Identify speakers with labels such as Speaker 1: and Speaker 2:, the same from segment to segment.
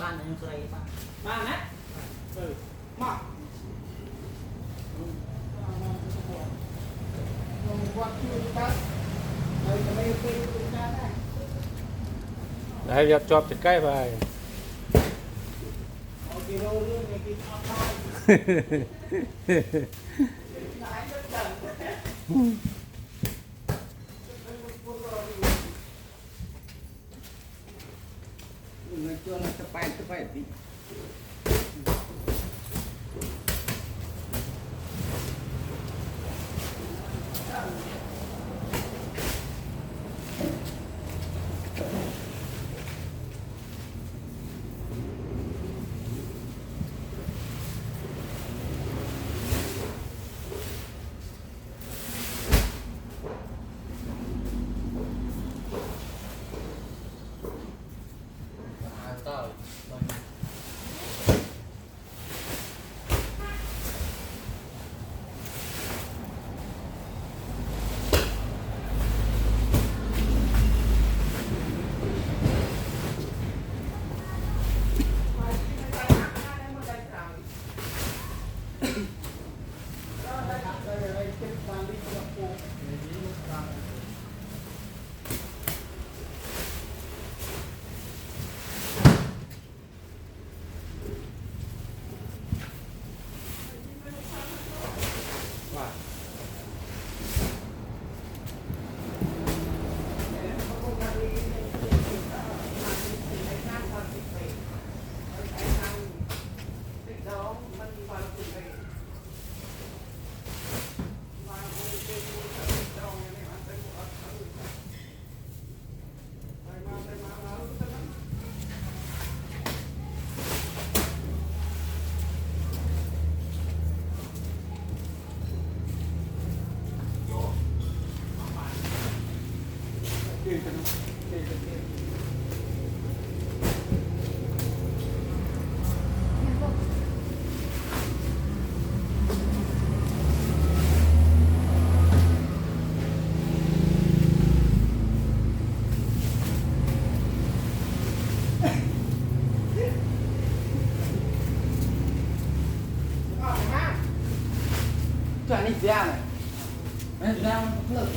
Speaker 1: ban là những sợi ban
Speaker 2: ban á mà
Speaker 3: đấy giờ chọp thì cái vai
Speaker 2: cho nó tập bài đi chuẩn đi ra này đây ra lực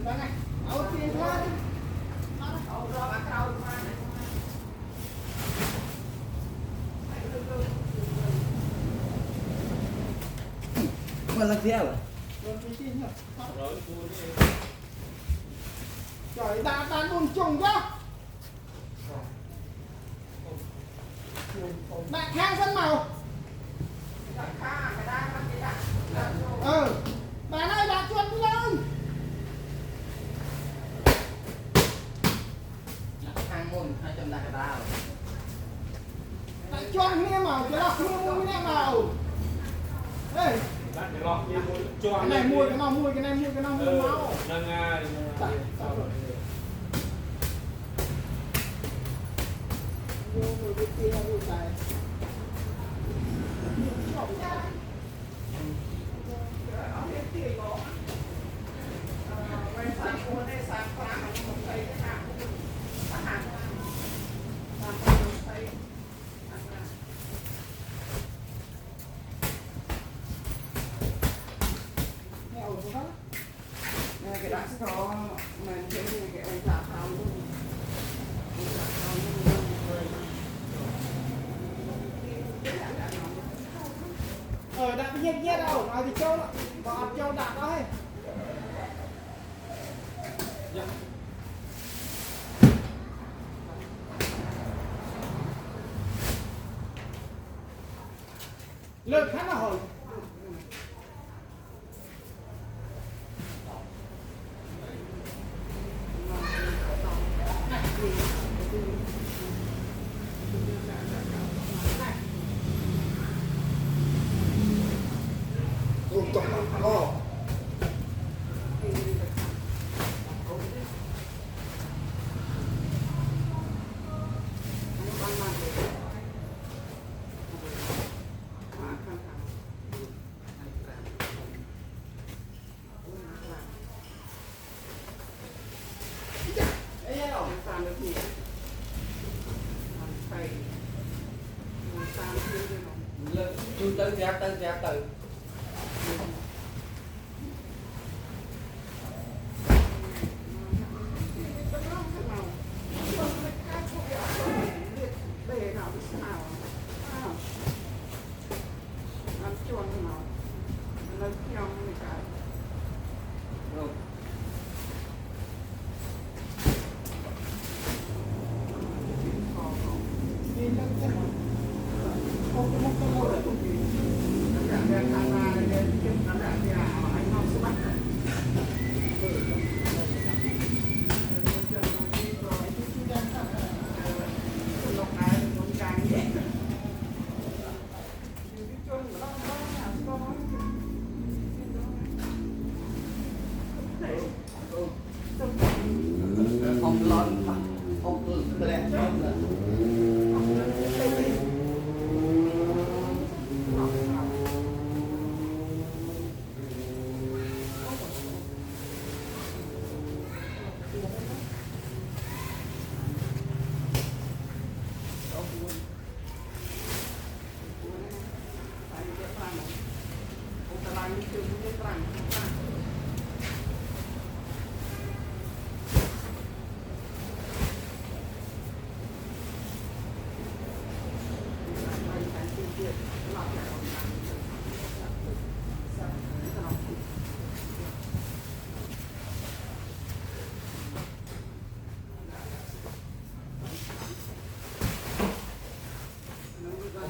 Speaker 2: này áo tiền ra đi áo ra bắt đầu mà là gì à trời ta luôn trùng chứ bạn khang sân màu bạn ơi bạn chuẩn đi lên
Speaker 1: hàng môn 200 đại ba rồi
Speaker 2: tại cho nghe màu cái lọc mua mua nghe màu đây cái này mua cái nào mua cái này mua cái nào mua máu cái đã có mình thấy cái ông già thao luôn đã biết nhét đâu nói thì châu đó châu đạt đó hay lực khá là hồi
Speaker 1: tới ra từ ông lon ông lẹ trong là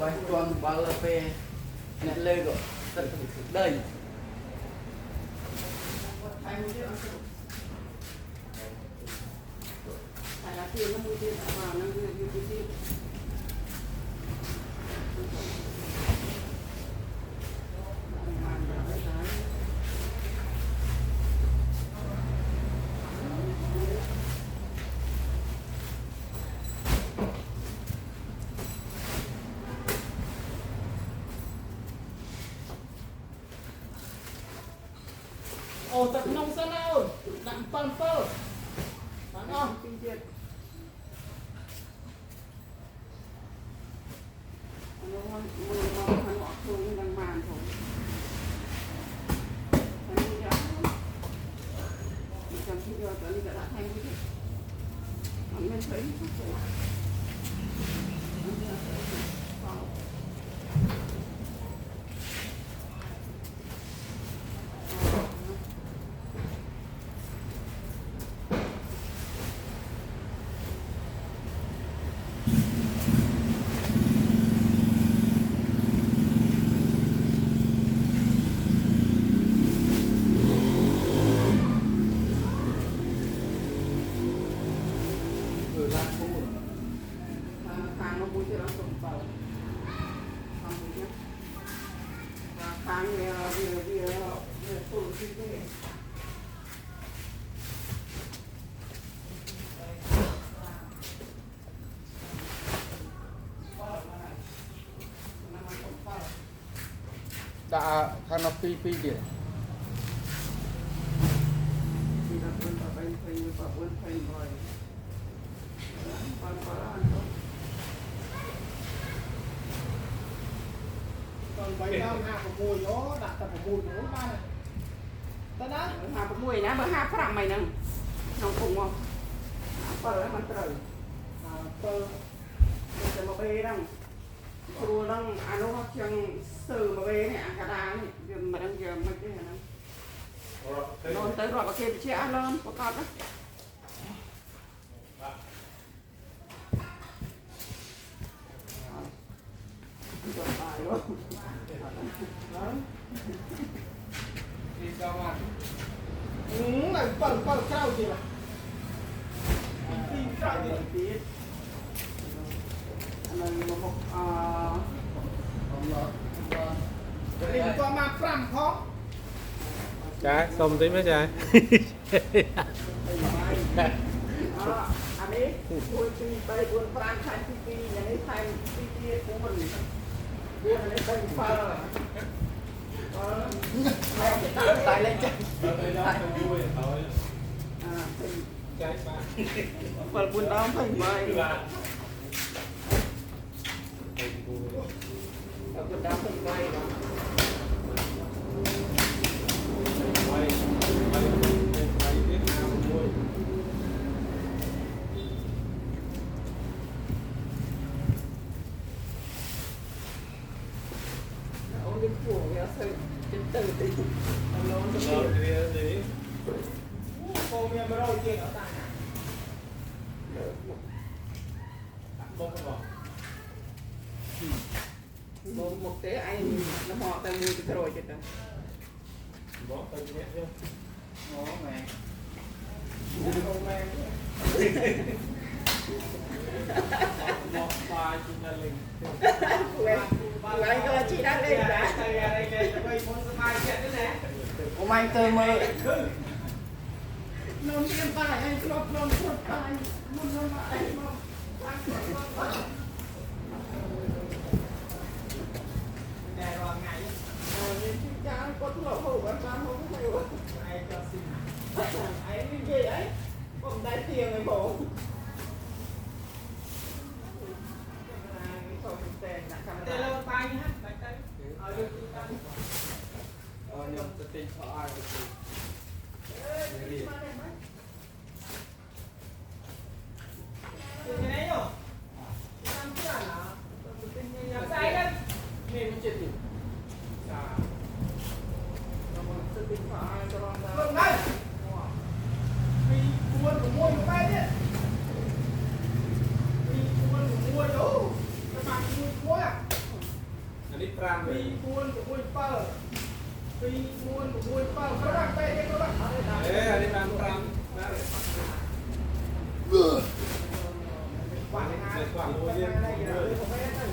Speaker 1: bài toàn bao là phê nè lê rồi đây
Speaker 2: ồ tập nông sân nào đặng phân phơ bạn không kinh thiệt
Speaker 3: đã thằng nó phi phi kìa
Speaker 2: còn bấy lâu nào có mùi nó đặt tập mùi nó ba này ta đó
Speaker 4: mà có mùi ná bữa hai phát mày nè nó cùng không bờ nó mình trời
Speaker 2: tơ
Speaker 4: mình sẽ mà bê đâu chùa đang ăn nó chẳng sờ mà bê này ăn cả đá này giờ mà đang giờ mấy cái này nó tới rồi kia bị chết lên có con đó
Speaker 2: này phần cao gì này
Speaker 4: Rồi biết mình một
Speaker 2: đừng có mà phẳng khó
Speaker 3: trái xong tí mấy trái
Speaker 4: anh ấy buôn đi bay buôn pran khai phi nhà ấy khai phi của mình buôn anh ấy bay phơ
Speaker 1: tay lên chân
Speaker 4: phần buôn đó thành bay đá không bay đó ông đi phủ cái sự chân tử thì nó
Speaker 2: cô miệng mới rồi chuyện ở tại
Speaker 4: một tế anh nó họ tay mua cái rồi chết đó
Speaker 3: Bỏ tay nhẹ nhé.
Speaker 1: Ngó mẹ.
Speaker 2: cô mẹ
Speaker 3: Bỏ tay chúng ta lên.
Speaker 4: của anh cơ chị đã lên đã
Speaker 1: Ông anh tơ mơ.
Speaker 4: nôn tiêm bài anh cọp nôn cọp bài nôn bài
Speaker 2: nè rồi ngày
Speaker 4: cha có thuốc lậu hổ bán bán không phải rồi
Speaker 2: ai cho xin
Speaker 4: ấy như vậy ấy còn đại tiền người bổ
Speaker 2: tên lâu tay nhá tay tay ở đây tay
Speaker 1: Nhầm tự tin cho ai rồi.
Speaker 2: cái này rồi làm cái là làm sai đấy
Speaker 1: Nghe nó chết đi.
Speaker 2: Vâng đây vì cuốn của mua một tay đấy vì cuốn của mua đủ các bạn mua à
Speaker 3: อันนี้ปรางเลย
Speaker 2: vì cuốn của mua phở vì cuốn của mua phở các bạn tay đấy các bạn
Speaker 3: เอ๊ะอันนี้ปรางปรางนะ
Speaker 2: quản hàng này là không phải đấy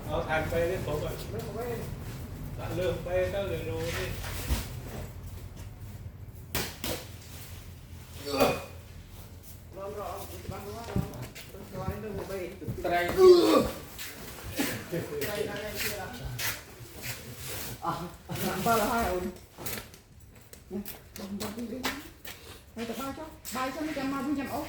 Speaker 3: เอาทานไปได้ผมก่อน
Speaker 2: không phải
Speaker 3: เริ่มไปก็เลยรู้นี่
Speaker 4: rồi rồi bán quá rồi anh đừng có bị
Speaker 1: Trai.
Speaker 2: đây là đây kia là
Speaker 4: làm bao là hai ổn hay tập bao cho bao cho mấy trăm mau mấy trăm ốc